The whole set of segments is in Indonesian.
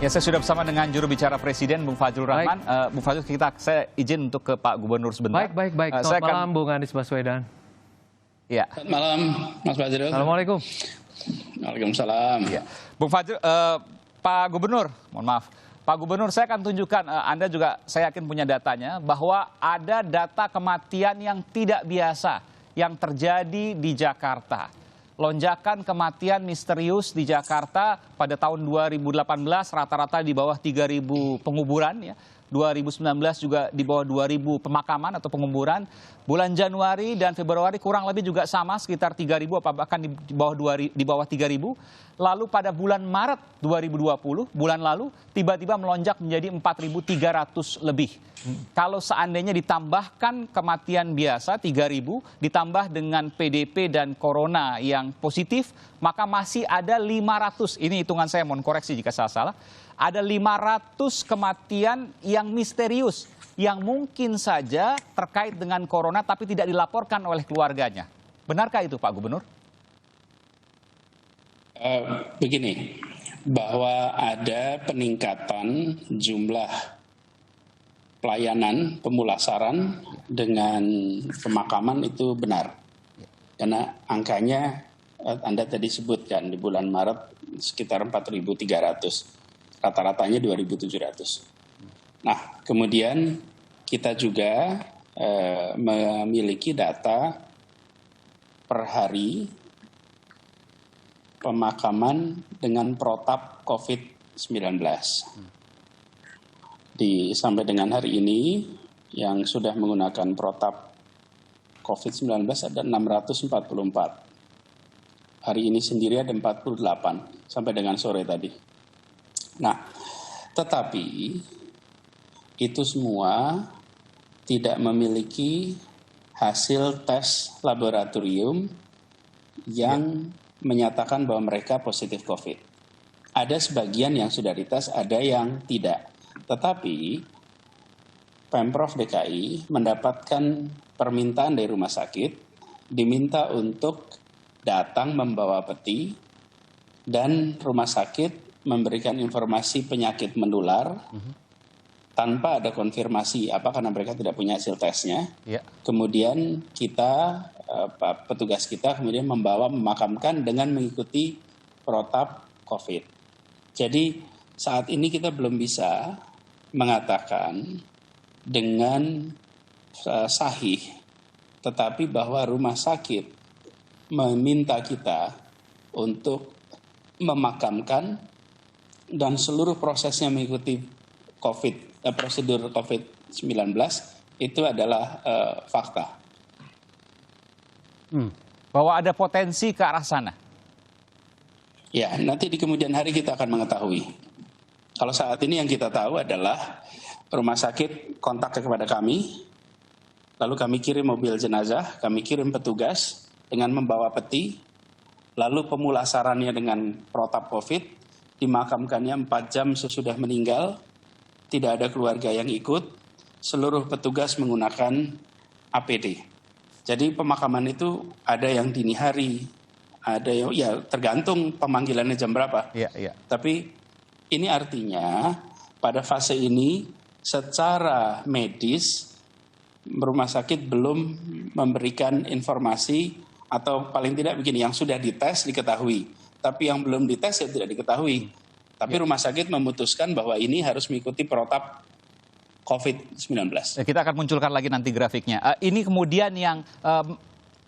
Ya, saya sudah bersama dengan juru bicara Presiden, Bung Fajrul Rahman. Bung Fajrul, saya izin untuk ke Pak Gubernur sebentar. Baik. Selamat malam, Bung Anies Baswedan. Ya. Selamat malam, Mas Fajrul. Assalamualaikum. Waalaikumsalam. Ya. Bung Fajrul, Pak Gubernur, mohon maaf. Pak Gubernur, saya akan tunjukkan, Anda juga saya yakin punya datanya, bahwa ada data kematian yang tidak biasa yang terjadi di Jakarta. Lonjakan kematian misterius di Jakarta pada tahun 2018 rata-rata di bawah 3.000 penguburan, ya. 2019 juga di bawah 2.000 pemakaman atau penguburan. Bulan Januari dan Februari kurang lebih juga sama, sekitar 3.000 bahkan di bawah 3.000. Lalu pada bulan Maret 2020, bulan lalu, tiba-tiba melonjak menjadi 4.300 lebih. Kalau seandainya ditambahkan kematian biasa 3.000, ditambah dengan PDP dan Corona yang positif, maka masih ada 500, ini hitungan saya, mohon koreksi jika salah, ada 500 kematian yang misterius, yang mungkin saja terkait dengan Corona tapi tidak dilaporkan oleh keluarganya. Benarkah itu, Pak Gubernur? Begini, bahwa ada peningkatan jumlah pelayanan pemulasaran dengan pemakaman itu benar. Karena angkanya Anda tadi sebutkan di bulan Maret sekitar 4.300, rata-ratanya 2.700. Nah, kemudian kita juga memiliki data per hari pemakaman dengan protap COVID-19. Sampai dengan hari ini yang sudah menggunakan protap COVID-19 ada 644. Hari ini sendiri ada 48 sampai dengan sore tadi. Nah, tetapi itu semua tidak memiliki hasil tes laboratorium yang menyatakan bahwa mereka positif COVID. Ada sebagian yang sudah dites, ada yang tidak. Tetapi Pemprov DKI mendapatkan permintaan dari rumah sakit, diminta untuk datang membawa peti, dan rumah sakit memberikan informasi penyakit menular tanpa ada konfirmasi apa, karena mereka tidak punya hasil tesnya. Kemudian kita, petugas kita kemudian memakamkan dengan mengikuti protap COVID. Jadi saat ini kita belum bisa mengatakan dengan sahih, tetapi bahwa rumah sakit meminta kita untuk memakamkan dan seluruh prosesnya mengikuti prosedur COVID-19 itu adalah fakta. Bahwa ada potensi ke arah sana. Ya, nanti di kemudian hari kita akan mengetahui. Kalau saat ini yang kita tahu adalah rumah sakit kontak kepada kami, lalu kami kirim mobil jenazah, kami kirim petugas dengan membawa peti, lalu pemulasarannya dengan protap COVID, dimakamkannya 4 jam sesudah meninggal, tidak ada keluarga yang ikut, seluruh petugas menggunakan APD. Jadi pemakaman itu ada yang dini hari, ada yang ya tergantung pemanggilannya jam berapa. Tapi ini artinya pada fase ini secara medis rumah sakit belum memberikan informasi, atau paling tidak begini, yang sudah dites diketahui, tapi yang belum dites ya tidak diketahui. Tapi rumah sakit memutuskan bahwa ini harus mengikuti protap COVID-19. Kita akan munculkan lagi nanti grafiknya. Ini kemudian yang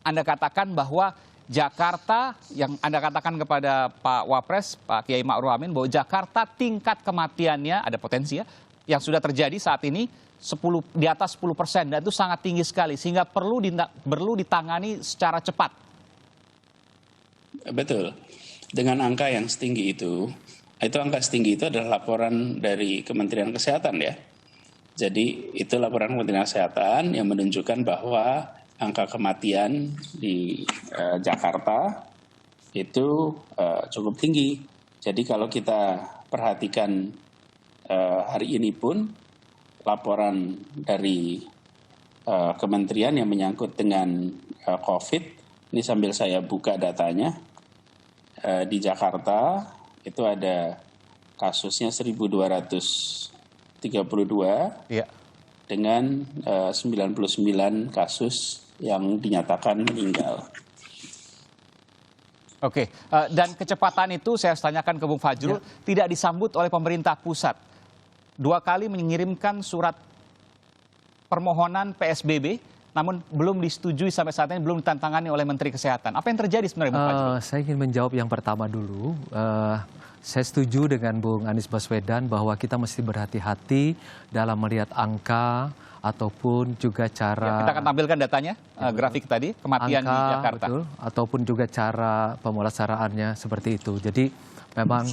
Anda katakan bahwa Jakarta, yang Anda katakan kepada Pak Wapres, Pak Kiai Ma'ruf Amin, bahwa Jakarta tingkat kematiannya ada potensi ya, yang sudah terjadi saat ini di atas 10%, dan itu sangat tinggi sekali, sehingga perlu ditangani secara cepat. Betul. Dengan angka yang setinggi itu angka setinggi itu adalah laporan dari Kementerian Kesehatan ya. Jadi itu laporan Kementerian Kesehatan yang menunjukkan bahwa angka kematian di Jakarta itu cukup tinggi. Jadi kalau kita perhatikan hari ini pun laporan dari kementerian yang menyangkut dengan COVID, ini sambil saya buka datanya, di Jakarta itu ada kasusnya 1.232 Iya. dengan 99 kasus yang dinyatakan meninggal. Oke, dan kecepatan itu saya harus tanyakan ke Bung Fajrul, tidak disambut oleh pemerintah pusat. 2 kali mengirimkan surat permohonan PSBB, namun belum disetujui sampai saat ini, belum ditantangani oleh Menteri Kesehatan. Apa yang terjadi sebenarnya, Bung Fajrul? Saya ingin menjawab yang pertama dulu. Saya setuju dengan Bung Anies Baswedan bahwa kita mesti berhati-hati dalam melihat angka ataupun juga cara... Kita akan tampilkan datanya, grafik tadi, kematian di Jakarta. Betul, ataupun juga cara pemulasaraannya seperti itu. Jadi memang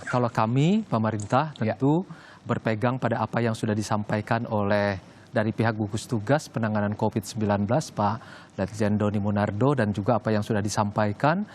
kalau kami, pemerintah tentu berpegang pada apa yang sudah disampaikan oleh dari pihak gugus tugas penanganan COVID-19 Pak Letjen Doni Monardo, dan juga apa yang sudah disampaikan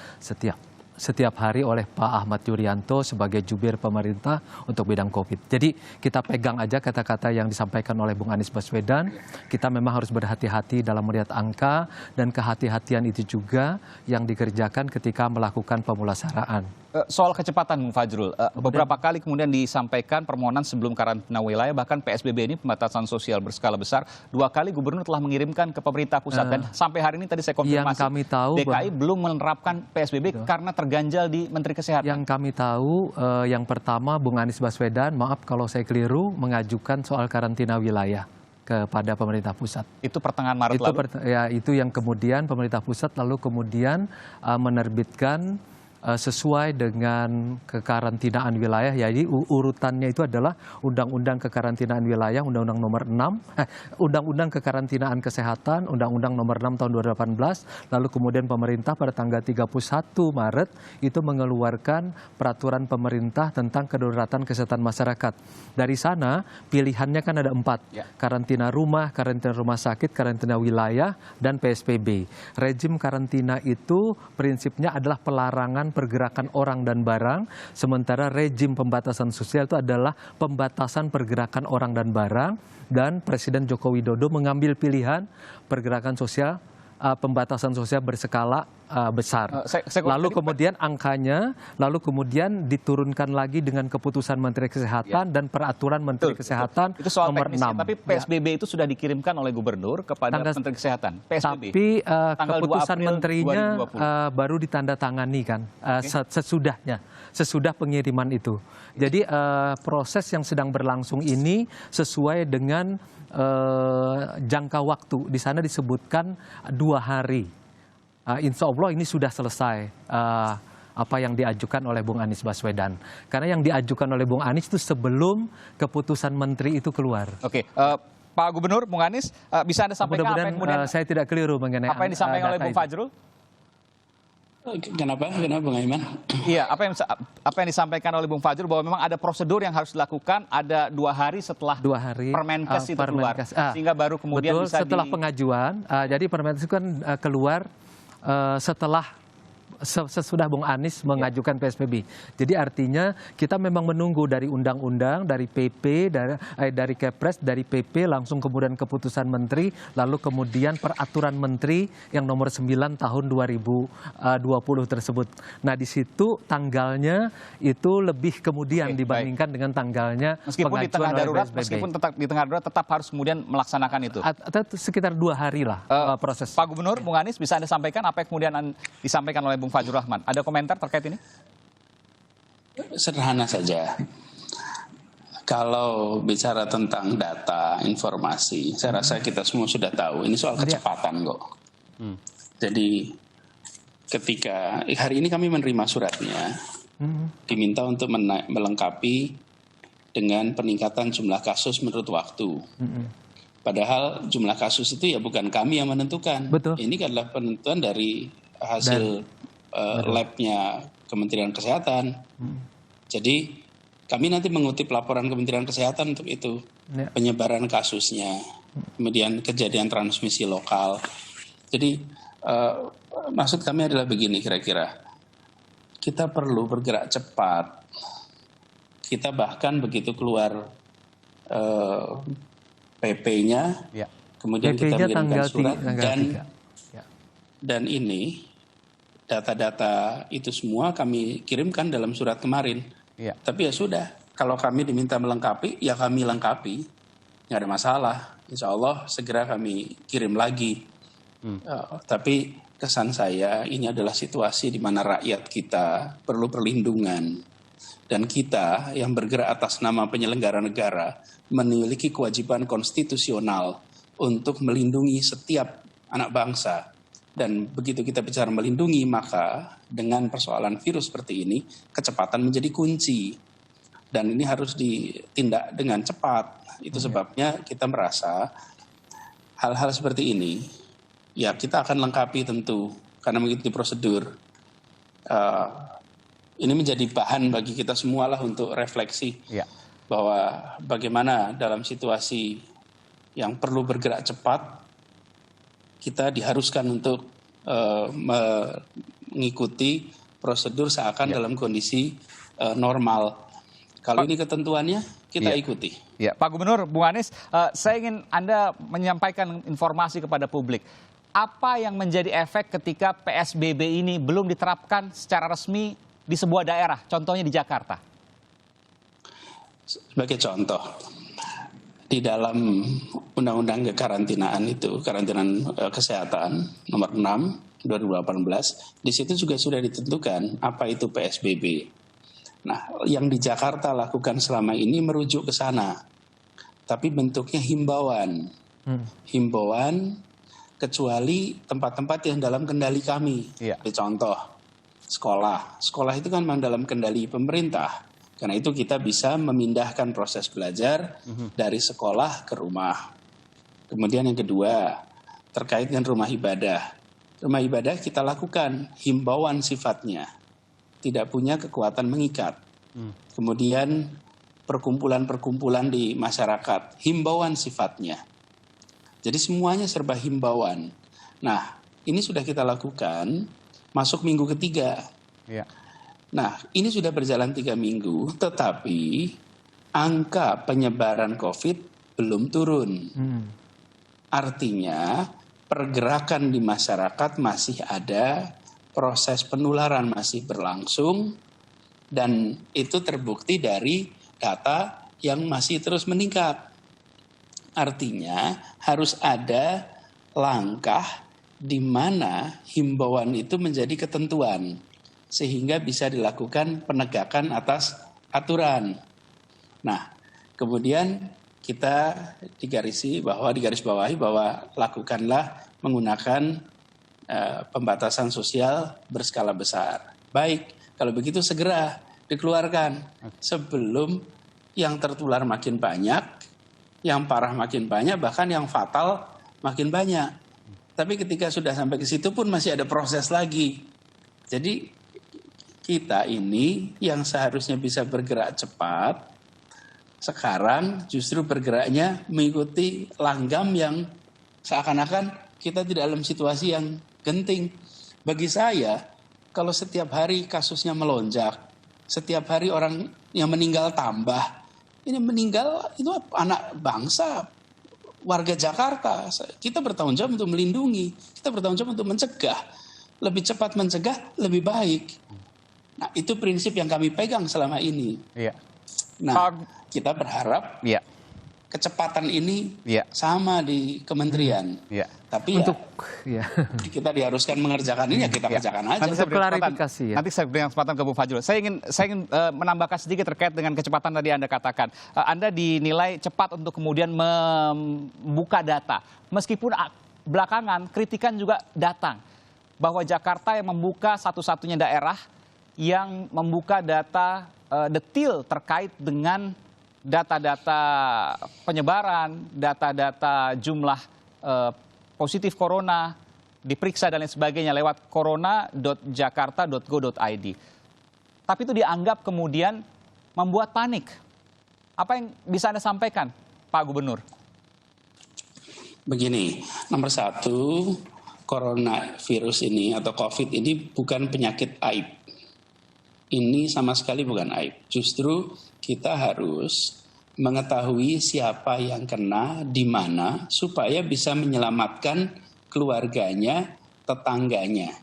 setiap hari oleh Pak Ahmad Yuryanto sebagai jubir pemerintah untuk bidang COVID. Jadi kita pegang aja kata-kata yang disampaikan oleh Bung Anies Baswedan. Kita memang harus berhati-hati dalam melihat angka, dan kehati-hatian itu juga yang dikerjakan ketika melakukan pemulasaraan. Soal kecepatan, Bung Fajrul, beberapa kali kemudian disampaikan permohonan sebelum karantina wilayah, bahkan PSBB ini, pembatasan sosial berskala besar, 2 kali gubernur telah mengirimkan ke pemerintah pusat, dan sampai hari ini tadi saya konfirmasi, yang kami tahu DKI belum menerapkan PSBB karena terganjal di Menteri Kesehatan. Yang kami tahu, yang pertama Bung Anies Baswedan, maaf kalau saya keliru, mengajukan soal karantina wilayah kepada pemerintah pusat. Itu pertengahan Maret lalu? Itu yang kemudian pemerintah pusat lalu kemudian menerbitkan sesuai dengan kekarantinaan wilayah. Jadi urutannya itu adalah Undang-Undang Kekarantinaan Wilayah, Undang-Undang nomor 6, Undang-Undang Kekarantinaan Kesehatan, Undang-Undang nomor 6 tahun 2018, lalu kemudian pemerintah pada tanggal 31 Maret itu mengeluarkan peraturan pemerintah tentang kedaruratan kesehatan masyarakat. Dari sana pilihannya kan ada 4, karantina rumah sakit, karantina wilayah, dan PSBB. Rejim karantina itu prinsipnya adalah pelarangan pergerakan orang dan barang, sementara rejim pembatasan sosial itu adalah pembatasan pergerakan orang dan barang, dan Presiden Joko Widodo mengambil pilihan pergerakan sosial, pembatasan sosial berskala besar. Lalu kemudian angkanya, lalu kemudian diturunkan lagi dengan keputusan Menteri Kesehatan dan peraturan Menteri Kesehatan itu soal nomor 6. Tapi PSBB itu sudah dikirimkan oleh gubernur kepada Menteri Kesehatan. PSBB. Tapi keputusan menterinya baru ditandatangani kan sesudah pengiriman itu. Jadi proses yang sedang berlangsung ini sesuai dengan jangka waktu. Di sana disebutkan 2 hari. Insya Allah ini sudah selesai apa yang diajukan oleh Bung Anies Baswedan. Karena yang diajukan oleh Bung Anies itu sebelum keputusan menteri itu keluar. Oke, Pak Gubernur, Bung Anies, bisa Anda sampaikan apa yang kemudian saya tidak keliru mengenai apa yang disampaikan oleh Bung Fajrul? Kenapa Bung Aiman? Iya, apa yang disampaikan oleh Bung Fajrul bahwa memang ada prosedur yang harus dilakukan, ada 2 hari setelah Permenkes itu keluar, sehingga baru kemudian bisa setelah pengajuan. Jadi Permenkes itu kan keluar sesudah Bung Anies mengajukan PSBB. Jadi artinya kita memang menunggu dari undang-undang, dari PP, dari Kepres, dari PP, langsung kemudian keputusan menteri, lalu kemudian peraturan menteri yang nomor 9 tahun 2020 tersebut. Nah di situ tanggalnya itu lebih kemudian dibandingkan dengan tanggalnya meskipun di tengah darurat, meskipun tetap di tengah darurat tetap harus kemudian melaksanakan itu. Sekitar 2 hari lah proses. Pak Gubernur, Bung Anies, bisa Anda sampaikan apa yang kemudian disampaikan oleh Bung Fajrul Rahman? Ada komentar terkait ini? Sederhana saja. Kalau bicara tentang data, informasi, saya rasa kita semua sudah tahu. Ini soal kecepatan kok. Jadi ketika hari ini kami menerima suratnya, diminta untuk melengkapi dengan peningkatan jumlah kasus menurut waktu. Padahal jumlah kasus itu ya bukan kami yang menentukan. Betul. Ini adalah penentuan dari hasil labnya Kementerian Kesehatan. Jadi kami nanti mengutip laporan Kementerian Kesehatan untuk itu. Penyebaran kasusnya, kemudian kejadian transmisi lokal. Jadi maksud kami adalah begini kira-kira. Kita perlu bergerak cepat. Kita bahkan begitu keluar PP-nya, kemudian kita mengirimkan surat dan ini data-data itu semua kami kirimkan dalam surat kemarin. Iya. Tapi ya sudah, kalau kami diminta melengkapi, ya kami lengkapi. Nggak ada masalah. Insya Allah segera kami kirim lagi. Tapi kesan saya ini adalah situasi di mana rakyat kita perlu perlindungan. Dan kita yang bergerak atas nama penyelenggara negara memiliki kewajiban konstitusional untuk melindungi setiap anak bangsa. Dan begitu kita bicara melindungi, maka dengan persoalan virus seperti ini, kecepatan menjadi kunci. Dan ini harus ditindak dengan cepat. Itu sebabnya kita merasa hal-hal seperti ini, ya kita akan lengkapi tentu, karena mengikuti prosedur. Ini menjadi bahan bagi kita semualah untuk refleksi. Ya. Bahwa bagaimana dalam situasi yang perlu bergerak cepat, kita diharuskan untuk mengikuti prosedur seakan dalam kondisi normal. Kalau ini ketentuannya, kita ikuti. Ya, Pak Gubernur, Bung Anies, saya ingin Anda menyampaikan informasi kepada publik. Apa yang menjadi efek ketika PSBB ini belum diterapkan secara resmi di sebuah daerah, contohnya di Jakarta? Sebagai contoh, di dalam Undang-Undang Kekarantinaan itu, karantinaan kesehatan nomor 6 2018, di situ juga sudah ditentukan apa itu PSBB. Nah, yang di Jakarta lakukan selama ini merujuk ke sana, tapi bentuknya himbauan. Himbauan kecuali tempat-tempat yang dalam kendali kami. Contoh, sekolah. Sekolah itu kan memang dalam kendali pemerintah. Karena itu kita bisa memindahkan proses belajar dari sekolah ke rumah. Kemudian yang kedua, terkait dengan rumah ibadah. Rumah ibadah kita lakukan himbauan sifatnya. Tidak punya kekuatan mengikat. Kemudian perkumpulan-perkumpulan di masyarakat, himbauan sifatnya. Jadi semuanya serba himbauan. Nah, ini sudah kita lakukan masuk minggu ketiga. Nah, ini sudah berjalan 3 minggu, tetapi angka penyebaran COVID belum turun. Artinya, pergerakan di masyarakat masih ada, proses penularan masih berlangsung, dan itu terbukti dari data yang masih terus meningkat. Artinya, harus ada langkah di mana himbauan itu menjadi ketentuan, sehingga bisa dilakukan penegakan atas aturan. Nah, kemudian kita digaris bawahi bahwa lakukanlah menggunakan pembatasan sosial berskala besar. Baik, kalau begitu segera dikeluarkan sebelum yang tertular makin banyak, yang parah makin banyak, bahkan yang fatal makin banyak. Tapi ketika sudah sampai ke situ pun masih ada proses lagi. Jadi kita ini yang seharusnya bisa bergerak cepat, sekarang justru bergeraknya mengikuti langgam yang seakan-akan kita tidak dalam situasi yang genting. Bagi saya, kalau setiap hari kasusnya melonjak, setiap hari orang yang meninggal tambah, ini meninggal itu anak bangsa, warga Jakarta. Kita bertanggung jawab untuk melindungi, kita bertanggung jawab untuk mencegah. Lebih cepat mencegah, lebih baik. Nah, itu prinsip yang kami pegang selama ini. Nah, kita berharap kecepatan ini sama di kementerian. Tapi kita diharuskan mengerjakan ini, ya kita kerjakan aja. Untuk klarifikasi Nanti saya berikan kesempatan ke Bung Fajrul. Saya ingin menambahkan sedikit terkait dengan kecepatan tadi Anda katakan. Anda dinilai cepat untuk kemudian membuka data. Meskipun belakangan kritikan juga datang. Bahwa Jakarta yang membuka satu-satunya daerah yang membuka data detil terkait dengan data-data penyebaran, data-data jumlah positif corona, diperiksa dan lain sebagainya lewat corona.jakarta.go.id. Tapi itu dianggap kemudian membuat panik. Apa yang bisa Anda sampaikan, Pak Gubernur? Begini, nomor 1, coronavirus ini atau COVID ini bukan penyakit aib. Ini sama sekali bukan aib. Justru kita harus mengetahui siapa yang kena, di mana, supaya bisa menyelamatkan keluarganya, tetangganya.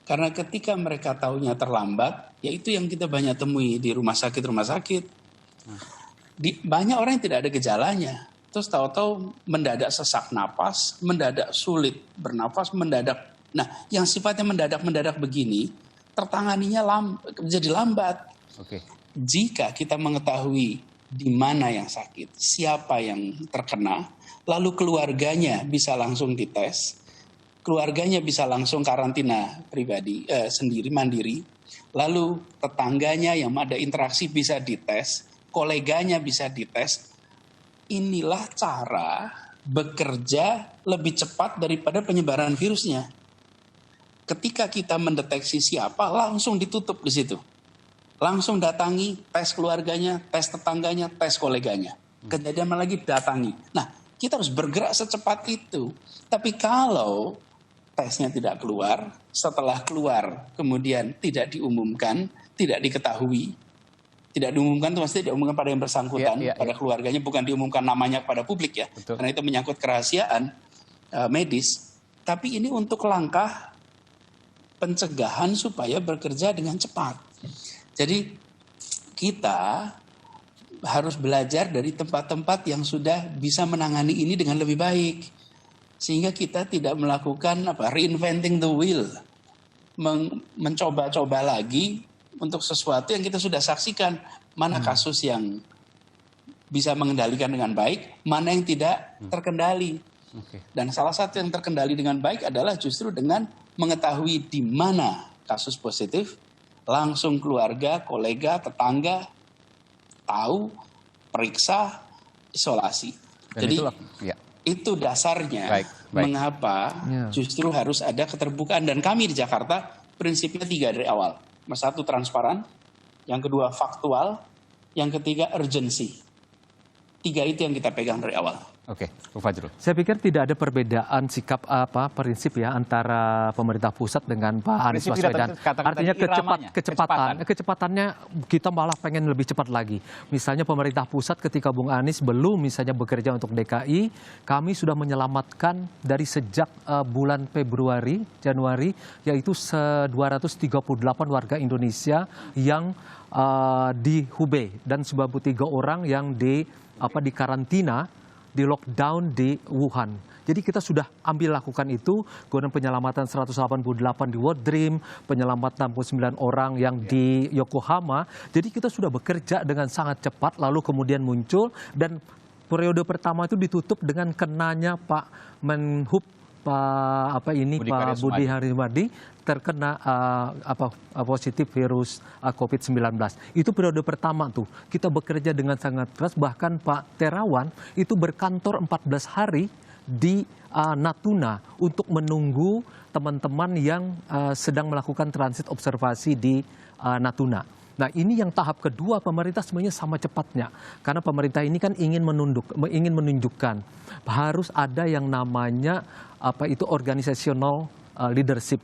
Karena ketika mereka tahunya terlambat, ya itu yang kita banyak temui di rumah sakit. Banyak orang yang tidak ada gejalanya. Terus tahu-tahu mendadak sesak napas, mendadak sulit bernafas, mendadak. Nah, yang sifatnya mendadak begini, tertanganinya jadi lambat. Oke. Jika kita mengetahui di mana yang sakit, siapa yang terkena, lalu keluarganya bisa langsung dites, keluarganya bisa langsung karantina pribadi sendiri mandiri, lalu tetangganya yang ada interaksi bisa dites, koleganya bisa dites. Inilah cara bekerja lebih cepat daripada penyebaran virusnya. Ketika kita mendeteksi siapa, langsung ditutup di situ. Langsung datangi, tes keluarganya, tes tetangganya, tes koleganya. Kejadian lagi datangi. Nah, kita harus bergerak secepat itu. Tapi kalau tesnya tidak keluar, setelah keluar kemudian tidak diumumkan, tidak diketahui, tidak diumumkan itu maksudnya diumumkan pada yang bersangkutan, pada keluarganya, bukan diumumkan namanya kepada publik ya. Betul. Karena itu menyangkut kerahasiaan medis. Tapi ini untuk langkah pencegahan supaya bekerja dengan cepat. Jadi kita harus belajar dari tempat-tempat yang sudah bisa menangani ini dengan lebih baik. Sehingga kita tidak melakukan reinventing the wheel. Mencoba-coba lagi untuk sesuatu yang kita sudah saksikan. Mana kasus yang bisa mengendalikan dengan baik, mana yang tidak terkendali. Dan salah satu yang terkendali dengan baik adalah justru dengan mengetahui di mana kasus positif, langsung keluarga, kolega, tetangga tahu, periksa, isolasi. Dan jadi itu dasarnya baik. Mengapa justru harus ada keterbukaan. Dan kami di Jakarta prinsipnya 3 dari awal. Satu, transparan. Yang kedua, faktual. Yang ketiga, urgency. 3 itu yang kita pegang dari awal. Oke, Bu Fajrul. Saya pikir tidak ada perbedaan sikap prinsip ya antara pemerintah pusat dengan Pak Anies Baswedan. Artinya kecepatannya kita malah pengen lebih cepat lagi. Misalnya pemerintah pusat ketika Bung Anies belum misalnya bekerja untuk DKI, kami sudah menyelamatkan dari sejak bulan Januari, yaitu 238 warga Indonesia yang di Hubei dan 93 orang yang di karantina, di lockdown di Wuhan. Jadi kita sudah lakukan itu, kemudian penyelamatan 188 di World Dream, penyelamatan 69 orang yang di Yokohama. Jadi kita sudah bekerja dengan sangat cepat, lalu kemudian muncul, dan periode pertama itu ditutup dengan kenanya Pak Menhub, Pak Budi Harimadi terkena positif virus COVID-19. Itu periode pertama tuh. Kita bekerja dengan sangat keras, bahkan Pak Terawan itu berkantor 14 hari di Natuna untuk menunggu teman-teman yang sedang melakukan transit observasi di Natuna. Nah, ini yang tahap kedua pemerintah sebenarnya sama cepatnya. Karena pemerintah ini kan ingin menunjukkan harus ada yang namanya organizational leadership.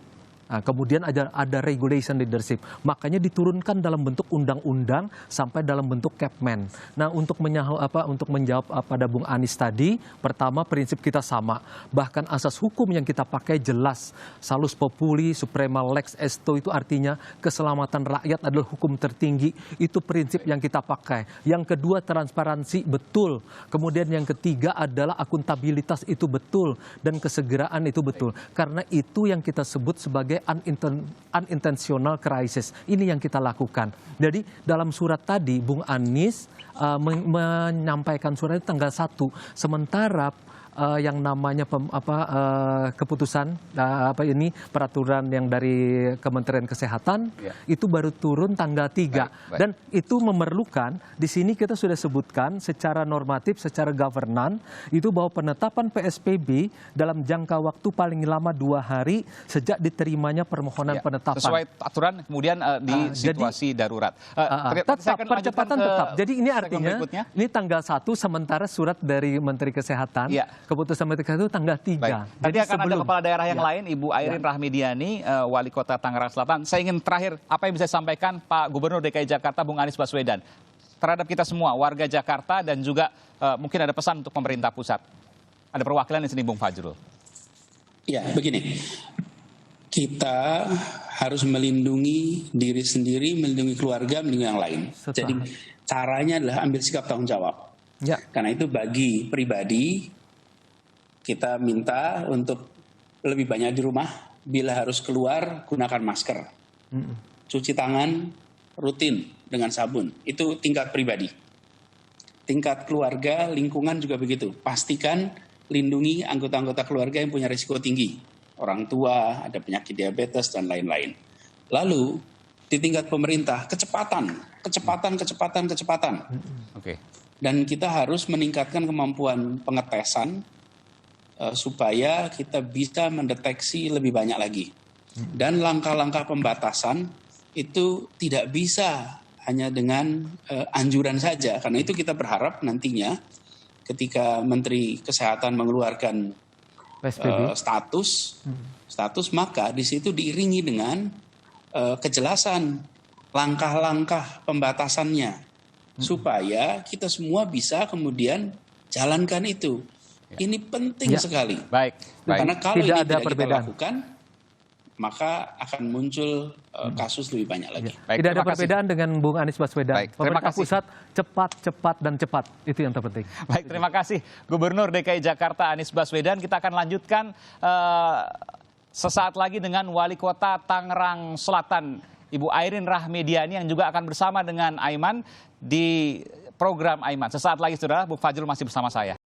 Nah, kemudian ada regulation leadership. Makanya diturunkan dalam bentuk undang-undang sampai dalam bentuk Kepmen. Nah, untuk menjawab pada Bung Anies tadi, pertama prinsip kita sama. Bahkan asas hukum yang kita pakai jelas. Salus populi, suprema lex esto, itu artinya keselamatan rakyat adalah hukum tertinggi. Itu prinsip yang kita pakai. Yang kedua, transparansi, betul. Kemudian yang ketiga adalah akuntabilitas, itu betul. Dan kesegeraan, itu betul. Karena itu yang kita sebut sebagai unintentional crisis. Ini yang kita lakukan. Jadi dalam surat tadi Bung Anies menyampaikan surat itu tanggal 1. Sementara yang namanya keputusan peraturan yang dari Kementerian Kesehatan itu baru turun tanggal 3. Dan itu memerlukan, di sini kita sudah sebutkan secara normatif, secara governance itu bahwa penetapan PSBB dalam jangka waktu paling lama 2 hari sejak diterimanya permohonan penetapan. Sesuai aturan kemudian di situasi darurat. Percepatan tetap. Jadi ini artinya ini tanggal 1 sementara surat dari Menteri Kesehatan keputusan Menteri Kesehatan itu tanggal 3. Jadi akan ada kepala daerah yang lain, Ibu Airin Rahmidiani, Wali Kota Tangerang Selatan. Saya ingin terakhir, apa yang bisa disampaikan Pak Gubernur DKI Jakarta, Bung Anies Baswedan, terhadap kita semua, warga Jakarta, dan juga mungkin ada pesan untuk pemerintah pusat. Ada perwakilan di sini, Bung Fajrul. Ya, begini. Kita harus melindungi diri sendiri, melindungi keluarga, melindungi yang lain. Setelah. Jadi caranya adalah ambil sikap tanggung jawab. Ya. Karena itu bagi pribadi kita minta untuk lebih banyak di rumah. Bila harus keluar, gunakan masker. Cuci tangan rutin dengan sabun. Itu tingkat pribadi. Tingkat keluarga, lingkungan juga begitu. Pastikan lindungi anggota-anggota keluarga yang punya risiko tinggi. Orang tua, ada penyakit diabetes, dan lain-lain. Lalu, di tingkat pemerintah, kecepatan. Oke. Dan kita harus meningkatkan kemampuan pengetesan supaya kita bisa mendeteksi lebih banyak lagi. Dan langkah-langkah pembatasan itu tidak bisa hanya dengan anjuran saja. Karena itu kita berharap nantinya ketika Menteri Kesehatan mengeluarkan status, maka di situ diiringi dengan kejelasan langkah-langkah pembatasannya. Supaya kita semua bisa kemudian jalankan itu. Ini penting sekali. Baik. Karena kalau Tidak ini ada tidak perbedaan. kita lakukan, maka akan muncul kasus lebih banyak lagi. Baik, Tidak ada terima kasih. perbedaan dengan Bung Anies Baswedan. Baik, terima Pemerintah kasih. pusat cepat, itu yang terpenting. Baik, terima kasih Gubernur DKI Jakarta Anies Baswedan. Kita akan lanjutkan sesaat lagi dengan Wali Kota Tangerang Selatan, Ibu Airin Rahmediani, yang juga akan bersama dengan Aiman di program Aiman. Sesaat lagi, saudara, Bung Fajrul masih bersama saya.